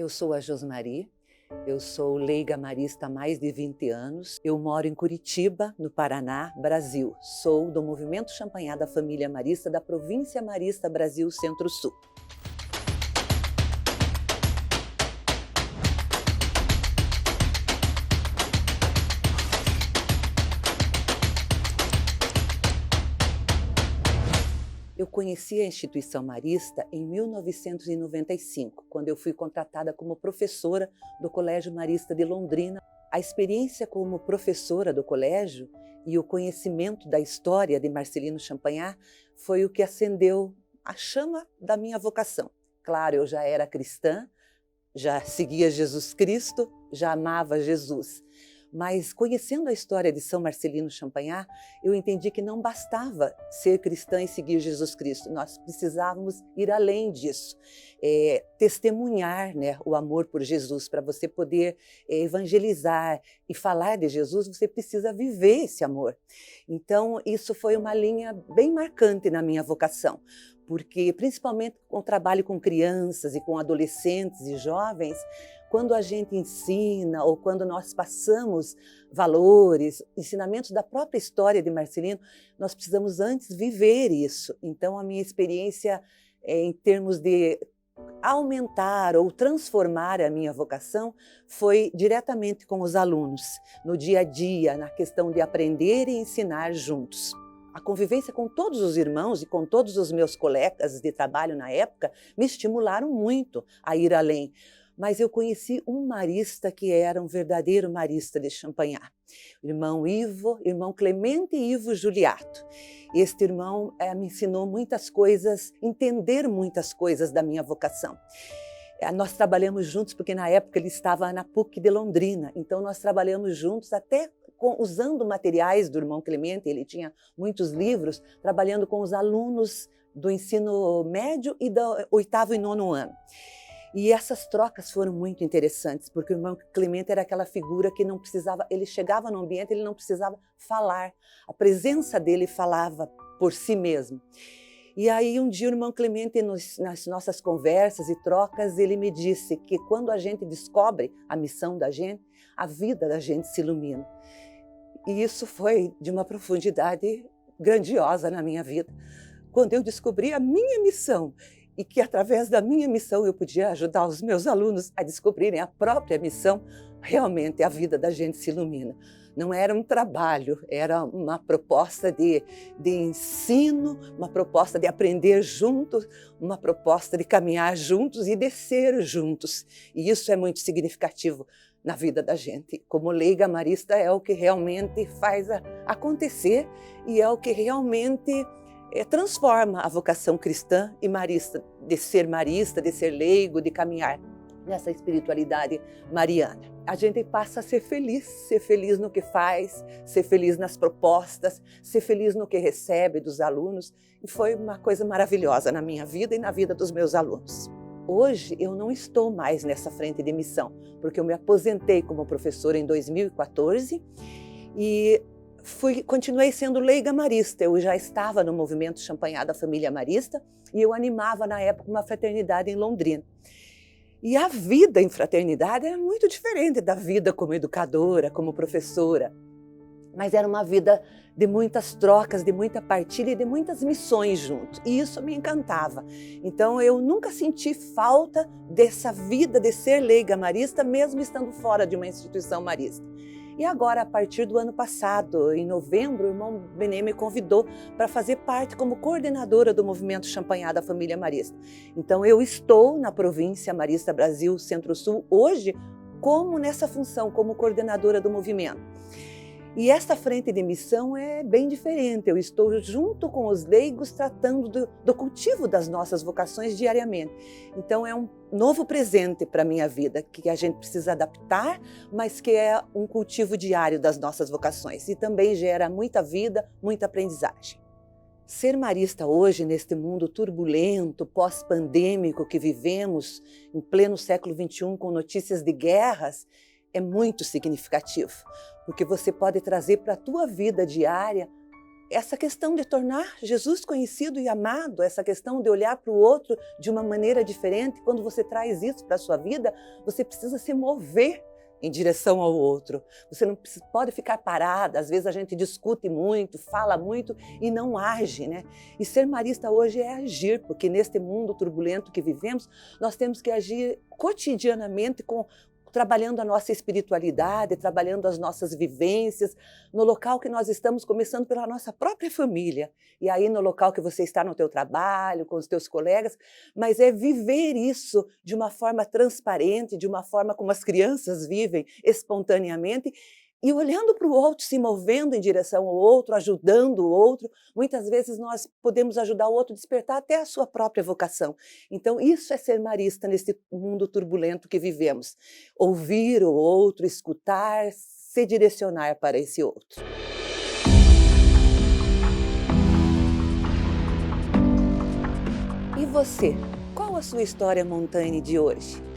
Eu sou a Josmari, eu sou leiga marista há mais de 20 anos. Eu moro em Curitiba, no Paraná, Brasil. Sou do Movimento Champanhar da Família Marista da Província Marista Brasil Centro-Sul. Eu conheci a instituição marista em 1995, quando eu fui contratada como professora do Colégio Marista de Londrina. A experiência como professora do colégio e o conhecimento da história de Marcelino Champagnat foi o que acendeu a chama da minha vocação. Claro, eu já era cristã, já seguia Jesus Cristo, já amava Jesus. Mas conhecendo a história de São Marcelino Champagnat, eu entendi que não bastava ser cristã e seguir Jesus Cristo. Nós precisávamos ir além disso, testemunhar, o amor por Jesus. Para você poder evangelizar e falar de Jesus, você precisa viver esse amor. Então, isso foi uma linha bem marcante na minha vocação, porque principalmente com o trabalho com crianças e com adolescentes e jovens, quando a gente ensina ou quando nós passamos valores, ensinamentos da própria história de Marcelino, nós precisamos antes viver isso. Então, a minha experiência em termos de aumentar ou transformar a minha vocação foi diretamente com os alunos, no dia a dia, na questão de aprender e ensinar juntos. A convivência com todos os irmãos e com todos os meus colegas de trabalho na época me estimularam muito a ir além. Mas eu conheci um marista que era um verdadeiro marista de Champagnat. Irmão Ivo, irmão Clemente Ivo Juliato. Este irmão me ensinou muitas coisas, entender muitas coisas da minha vocação. Nós trabalhamos juntos porque na época ele estava na PUC de Londrina, então nós trabalhamos juntos até usando materiais do irmão Clemente, ele tinha muitos livros, trabalhando com os alunos do ensino médio e do 8º e 9º ano. E essas trocas foram muito interessantes, porque o irmão Clemente era aquela figura que não precisava, ele chegava no ambiente, ele não precisava falar, a presença dele falava por si mesmo. E aí um dia o irmão Clemente, nas nossas conversas e trocas, ele me disse que quando a gente descobre a missão da gente, a vida da gente se ilumina. E isso foi de uma profundidade grandiosa na minha vida. Quando eu descobri a minha missão e que através da minha missão eu podia ajudar os meus alunos a descobrirem a própria missão, realmente a vida da gente se ilumina. Não era um trabalho, era uma proposta de ensino, uma proposta de aprender juntos, uma proposta de caminhar juntos e de ser juntos. E isso é muito significativo na vida da gente. Como leiga marista é o que realmente faz acontecer e é o que realmente transforma a vocação cristã e marista, de ser leigo, de caminhar nessa espiritualidade mariana. A gente passa a ser feliz no que faz, ser feliz nas propostas, ser feliz no que recebe dos alunos. E foi uma coisa maravilhosa na minha vida e na vida dos meus alunos. Hoje eu não estou mais nessa frente de missão, porque eu me aposentei como professora em 2014 e continuei sendo leiga marista. Eu já estava no Movimento Champanhar da Família Marista e eu animava na época uma fraternidade em Londrina. E a vida em fraternidade era muito diferente da vida como educadora, como professora. Mas era uma vida de muitas trocas, de muita partilha e de muitas missões juntos. E isso me encantava. Então eu nunca senti falta dessa vida de ser leiga marista, mesmo estando fora de uma instituição marista. E agora, a partir do ano passado, em novembro, o irmão Benê me convidou para fazer parte como coordenadora do Movimento Champanhar da Família Marista. Então eu estou na Província Marista Brasil Centro-Sul hoje como nessa função, como coordenadora do movimento. E essa frente de missão é bem diferente. Eu estou junto com os leigos tratando do cultivo das nossas vocações diariamente. Então é um novo presente para a minha vida, que a gente precisa adaptar, mas que é um cultivo diário das nossas vocações. E também gera muita vida, muita aprendizagem. Ser marista hoje, neste mundo turbulento, pós-pandêmico que vivemos, em pleno século XXI, com notícias de guerras, é muito significativo, porque você pode trazer para a tua vida diária essa questão de tornar Jesus conhecido e amado, essa questão de olhar para o outro de uma maneira diferente, quando você traz isso para a sua vida, você precisa se mover em direção ao outro. Você não pode ficar parada, às vezes a gente discute muito, fala muito e não age, né? E ser marista hoje é agir, porque neste mundo turbulento que vivemos, nós temos que agir cotidianamente trabalhando a nossa espiritualidade, trabalhando as nossas vivências, no local que nós estamos, começando pela nossa própria família, e aí no local que você está no teu trabalho, com os teus colegas, mas é viver isso de uma forma transparente, de uma forma como as crianças vivem espontaneamente, e olhando para o outro, se movendo em direção ao outro, ajudando o outro. Muitas vezes nós podemos ajudar o outro a despertar até a sua própria vocação. Então isso é ser marista nesse mundo turbulento que vivemos. Ouvir o outro, escutar, se direcionar para esse outro. E você? Qual a sua história Montaigne de hoje?